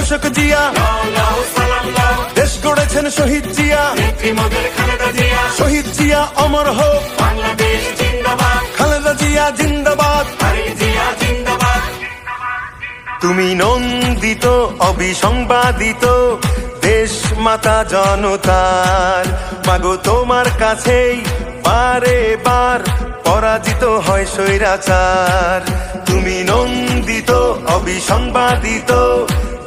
ঘোষক জিয়া, দেশ গড়েছেন শহীদ জিয়া, শহীদ জিয়া অমর হোক, খালেদা জিয়া জিন্দাবাদ। তুমি নন্দিত অবিসংবাদিত দেশ মাতা জনতার, মাগো তোমার কাছেই বারে বার পরাজিত হয় স্বৈরাচার। তুমি নন্দিত অবিসংবাদিত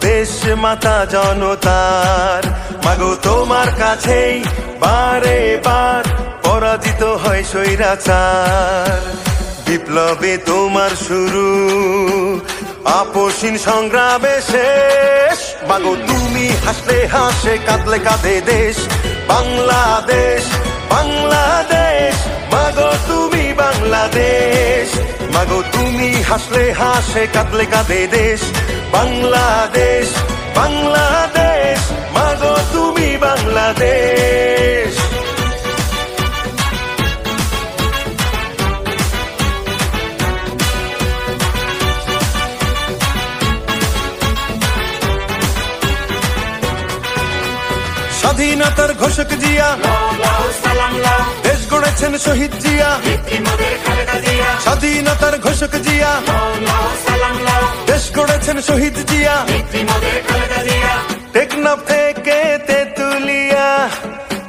দেশ মাতা জনতার, মাগো তোমার কাছেই বারে বার পরাজিত হয় স্বৈরাচার। বিপ্লবে তোমার শুরু, আপসীন সংগ্রামে শেষ, মাগো তুমি হাসলে হাসে কাঁদলে কাঁদে দেশ বাংলাদেশ, বাংলাদেশ, মাগো তুমি বাংলাদেশ, মাগো তুমি হাসলে হাসে কাঁদলে কাঁদে দেশ বাংলাদেশ, বাংলাদেশ, মাগো তুমি বাংলাদেশ। স্বাধীনতার ঘোষক জিয়া, দেশ গড়েছেন শহীদ জিয়া, স্বাধীনতার ঘোষক জিয়া, দেশ গড়েছেন শহীদ জিয়া। টেকনাফ থেকে তেতুলিয়া,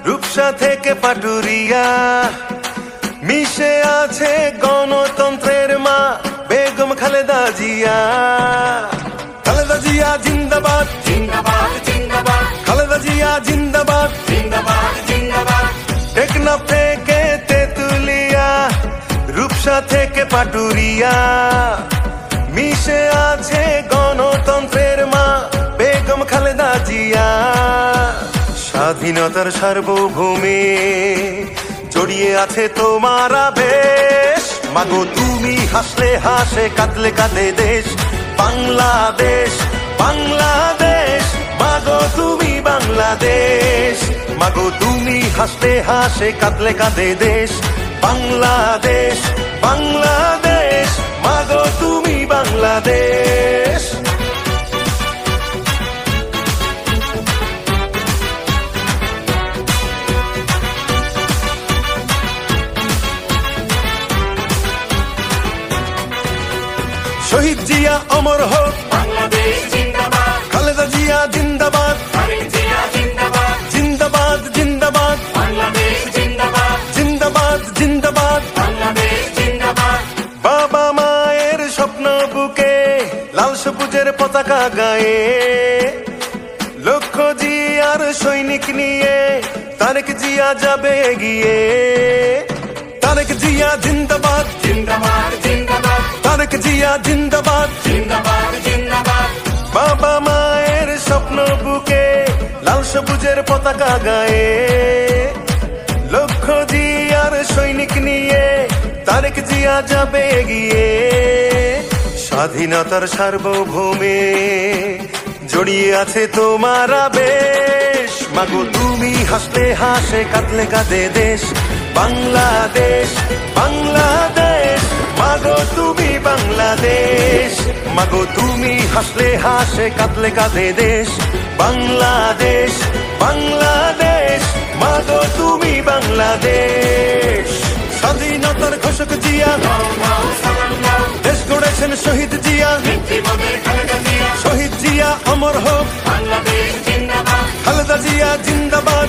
রূপসা থেকে পাটুরিয়া, মিশে আছে গণতন্ত্রের মা বেগম খালেদা জিয়া। খালেদা জিয়া জিন্দাবাদ, জিন্দাবাদ, জিন্দাবাদ, খালেদা জিয়া জিন্দাবাদ, জিন্দাবাদ, জিন্দাবাদ। টেকনাফ থেকে তেতুলিয়া, রূপসা থেকে পাটুরিয়া, মিশে আছে গণতন্ত্রের মা বেগম খালেদা জিয়া। স্বাধীনতার সার্বভৌমে জড়িয়ে আছে তোমার আবেশ, মাগো তুমি হাসলে হাসে কাঁদলে কাঁদে দেশ বাংলাদেশ, বাংলাদেশ, মাগো তুমি বাংলাদেশ, মাগো তুমি হাসলে হাসে কাঁদলে কাঁদে দেশ বাংলাদেশ, বাংলাদেশ, মাগো তুমি বাংলাদেশ। শহীদ জিয়া অমর হোক, খালেদা জিয়া জিন্দাবাদ, জিন্দাবাদ, জিন্দাবাদ, জিন্দাবাদ, জিন্দাবাদ। বাবা মায়ের স্বপ্ন বুকে লাল সবুজের পতাকা গায়ে, লক্ষ্য জিয়ার সৈনিক নিয়ে তারেক জিয়া যাবে এগিয়ে। তারেক জিয়া জিন্দাবাদ, জিন্দাবাদ, জিন্দাবাদ, তারেক জিয়া জিন্দাবাদ, জিন্দাবাদ, জিন্দাবাদ। বাবা মায়ের স্বপ্ন বুকে লাল সবুজের পতাকা গায়ে, লক্ষ্য জিয়ার সৈনিক নিয়ে তারেক জিয়া যাবে এগিয়ে। স্বাধীনতার সার্বভৌমে জড়িয়ে আছে তোমার আবেশ, মাগো তুমি হাসলে হাসে কাঁদলে কাঁদে দেশ বাংলাদেশ, বাংলাদেশ, মাগো তুমি বাংলাদেশ, মাগো তুমি হাসলে হাসে কাঁদলে কাঁদে দেশ বাংলাদেশ, বাংলাদেশ, মাগো তুমি বাংলাদেশ। স্বাধীনতার ঘোষক জিয়া, দেশ গড়েছেন শহীদ জিয়া, শহীদ জিয়া অমর হোক, খালেদা জিয়া জিন্দাবাদ।